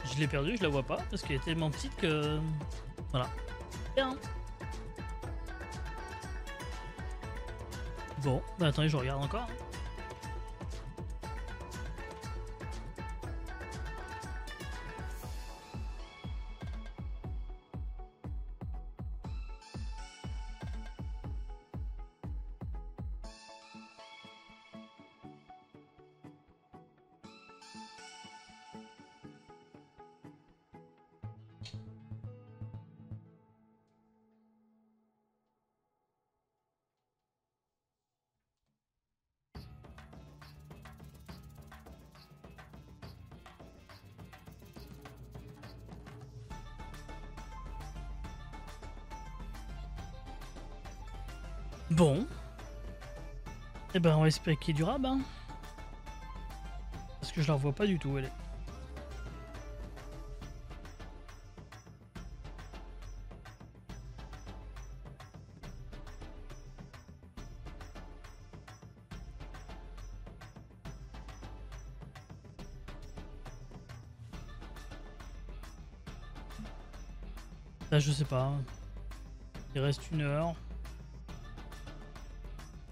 Je l'ai perdue, je la vois pas parce qu'elle est tellement petite que... Voilà. Bien. Bon, bah attendez, je regarde encore. Bon. Eh ben, on va espérer qu'il y ait du rab, hein. Parce que je la revois pas du tout, elle est. Là, je sais pas. Il reste 1 heure.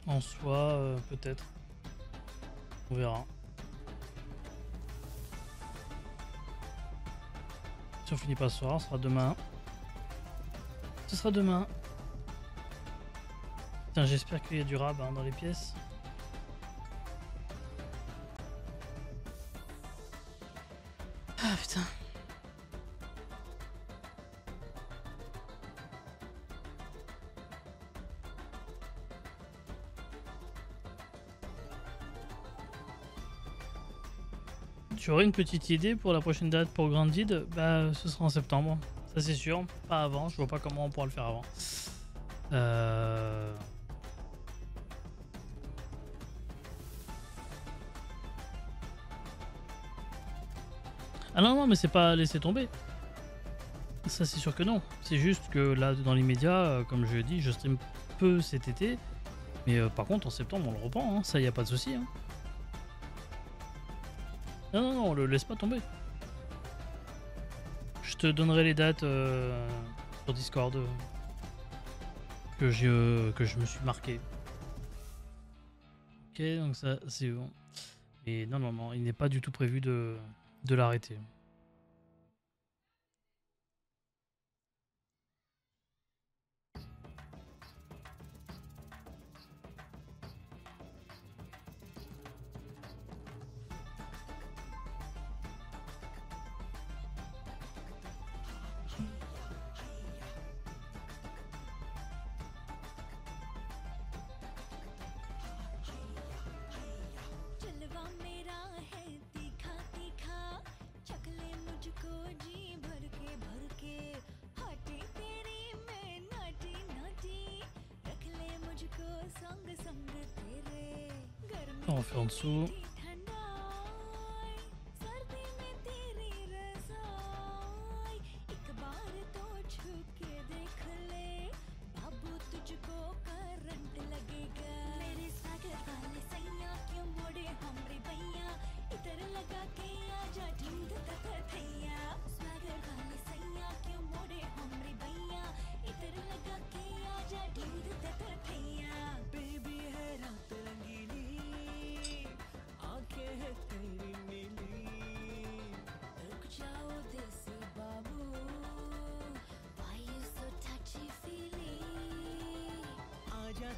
En soi, peut-être. On verra. Si on finit pas ce soir, ce sera demain. Ce sera demain. Putain, j'espère qu'il y a du rab hein, dans les pièces. Ah putain. Tu aurais une petite idée pour la prochaine date pour Grounded? Bah, ce sera en septembre. Ça, c'est sûr. Pas avant. Je vois pas comment on pourra le faire avant. Ah non, non, mais c'est pas laisser tomber. Ça, c'est sûr que non. C'est juste que là, dans l'immédiat, comme je l'ai dit, je stream peu cet été. Mais par contre, en septembre, on le reprend. Hein. Ça, y a pas de souci. Hein. Non, non, non, on le laisse pas tomber. Je te donnerai les dates sur Discord que je me suis marqué. Ok, donc ça, c'est bon. Mais non, non, non, il n'est pas du tout prévu de l'arrêter. On va faire en dessous.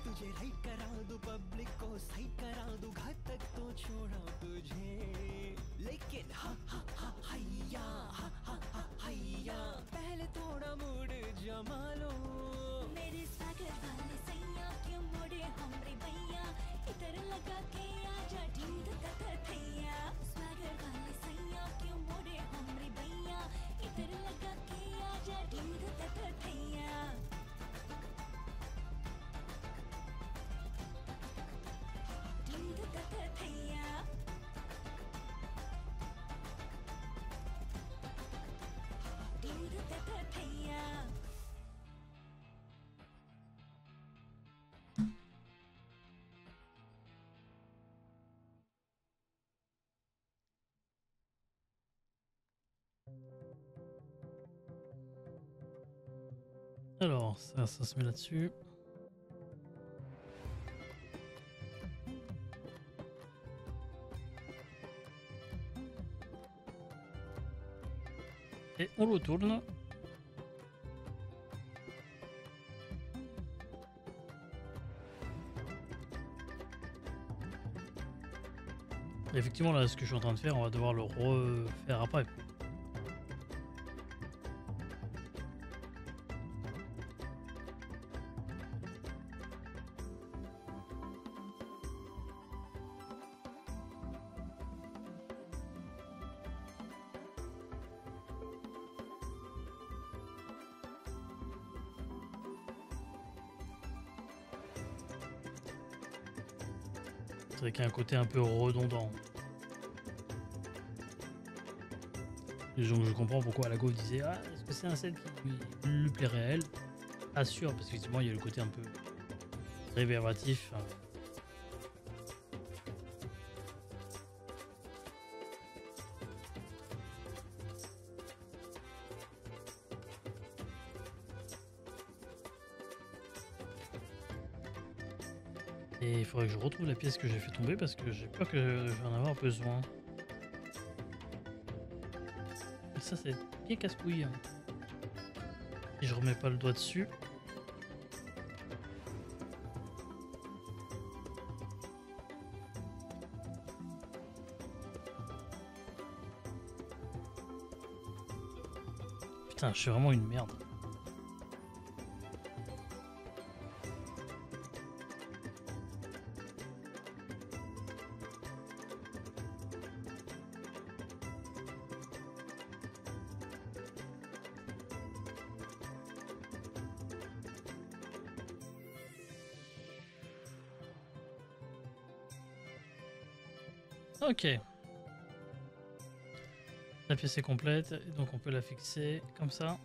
तुझे राइट करा दूं पब्लिक को सही करा दूं घातक तो छोड़ा तुझे लेकिन हा हा हा हैया हा हा हा हैया पहले थोड़ा मूड जमा लो मेरे स्वागत वाले सैया क्यों मोड़े हमरे भैया इधर लगा के आजा ढूंढ तक थैया स्वागत वाले सैया क्यों मोड़े हमरे भैया इधर लगा के आजा ढूंढ तक थैया Alors, ça se met là-dessus. Et on le tourne. Et effectivement, là, ce que je suis en train de faire, on va devoir le refaire après. C'est vrai qu'il y a un côté un peu redondant. Et donc je comprends pourquoi Lago disait ah est-ce que c'est un set qui lui plairait à elle? Pas sûr parce qu'effectivement il y a le côté un peu révératif. Et il faudrait que je retrouve la pièce que j'ai fait tomber parce que j'ai peur que je vais en avoir besoin. Et ça c'est bien casse-couille. Hein. Si je remets pas le doigt dessus. Putain, je suis vraiment une merde. Ok. La pièce est complète, donc on peut la fixer comme ça.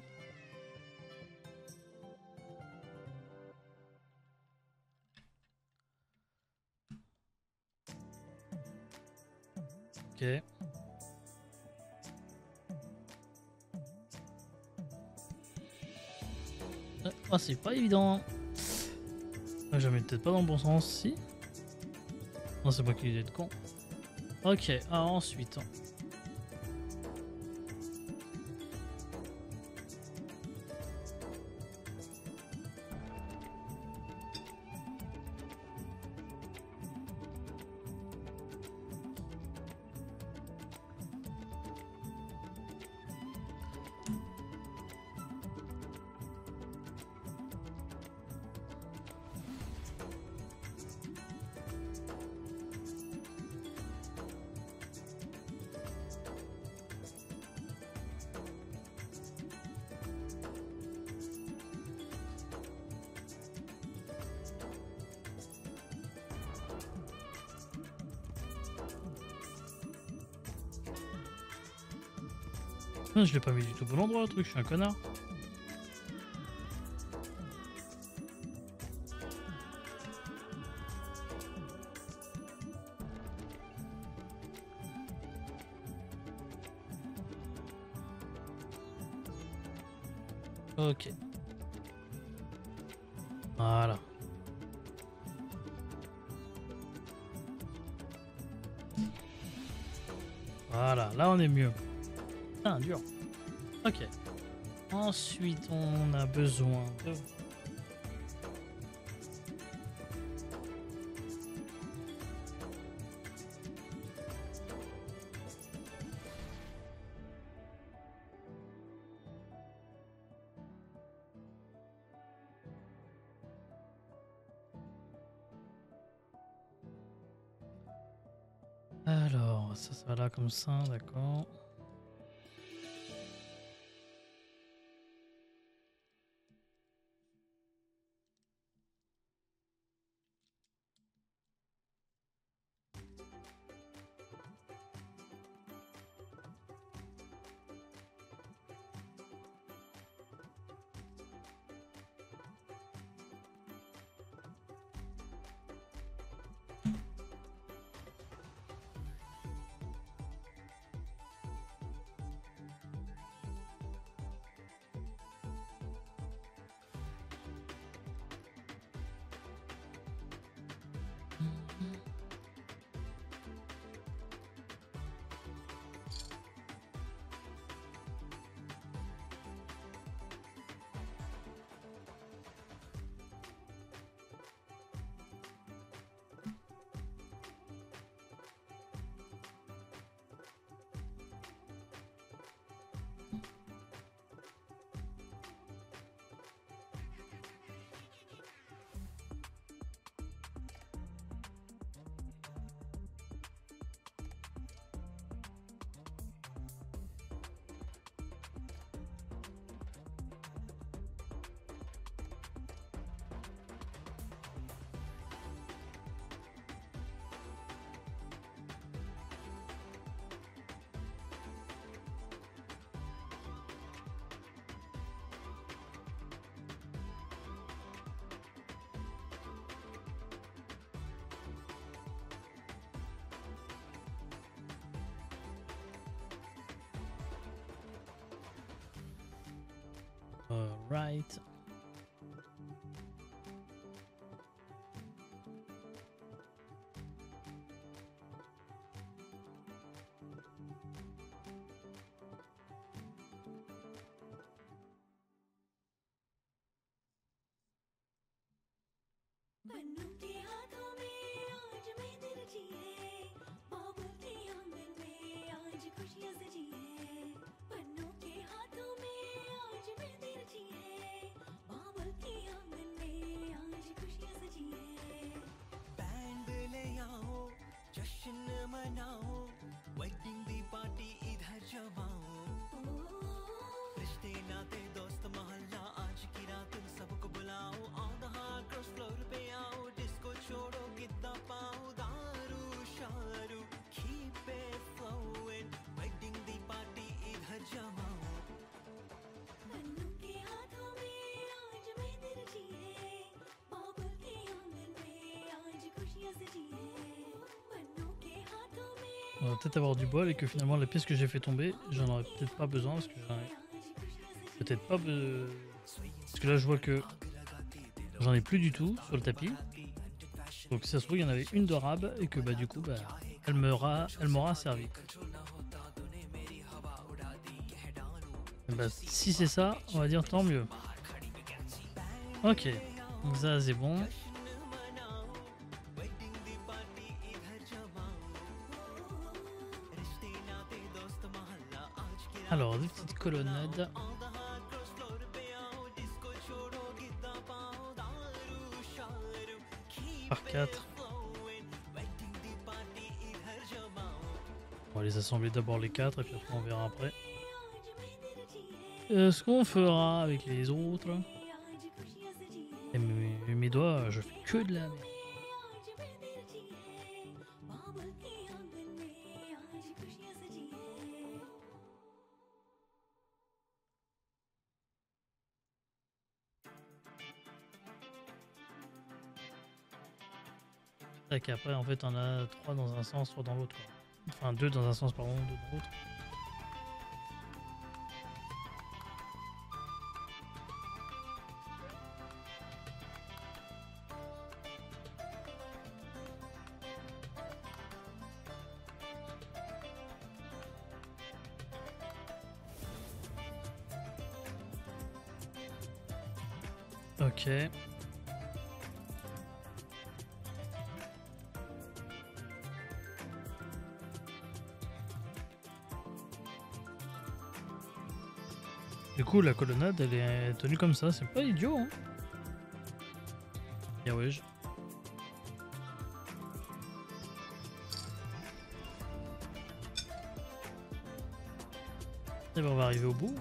Ok. Ah, c'est pas évident. Je mets peut-être pas dans le bon sens, si. Non, c'est moi qui ai d'être con. Ok, ensuite. Non, je l'ai pas mis du tout au bon endroit, le truc, je suis un connard. Ok. Voilà. Voilà, là on est mieux. Putain, dur. Ok. Ensuite, on a besoin de... Alors, ça va là comme ça, d'accord. Right. पन्नों के हाथों में आज मेहंदी रची है, बाबुल के आंगन में आज खुशियां सजी है। पन्नों के हाथों में आज मेहंदी रची है, बाबुल के आंगन में आज खुशियां सजी है। बैंड ले आओ, जश्न मनाओ, वेडिंग दी पार्टी इधर जमाओ। रिश्ते नाते दोस्त मोहल्ला आज की रात सबको बुलाओ। On the hard cross floor पे आओ, डिस्को छोड़ो गिद्दा पाओ। दारू शारू keep it flowing, वेडिंग दी पार्टी इधर जमाओ। पन्नों के हाथों में आज मेहंदी रची है, बाबुल के आंगन में आज खुशियां सजी है। पन्नों के हाथों में On va peut-être avoir du bol et que finalement la pièce que j'ai fait tomber, j'en aurais peut-être pas besoin parce que j'en ai peut-être pas besoin. Parce que là je vois que j'en ai plus du tout sur le tapis. Donc si ça se trouve il y en avait une de rab et que bah du coup bah elle m'aura servi. Et bah, si c'est ça, on va dire tant mieux. Ok, donc ça c'est bon. Alors, des petites colonnades. Par 4. On va les assembler d'abord les 4 et puis après on verra après. Ce qu'on fera avec les autres. Et mes doigts, je fais que de la merde. Et après en fait on a 3 dans un sens, 3 dans l'autre. Enfin 2 dans un sens pardon, 2 dans l'autre. Ok. Du coup, la colonnade, elle est tenue comme ça, c'est pas idiot, hein. Bien ouais. Et ben, on va arriver au bout.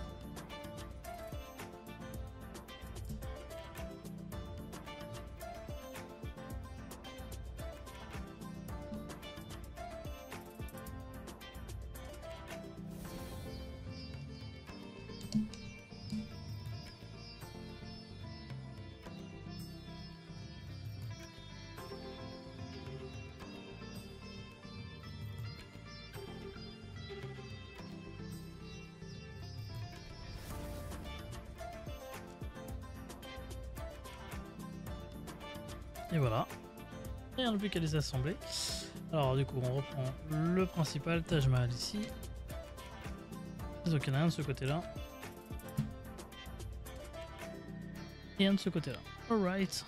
Et voilà. Et on n'a plus qu'à les assembler. Alors du coup on reprend le principal Taj Mahal ici. Donc il y en a un de ce côté là. Et un de ce côté là. Alright.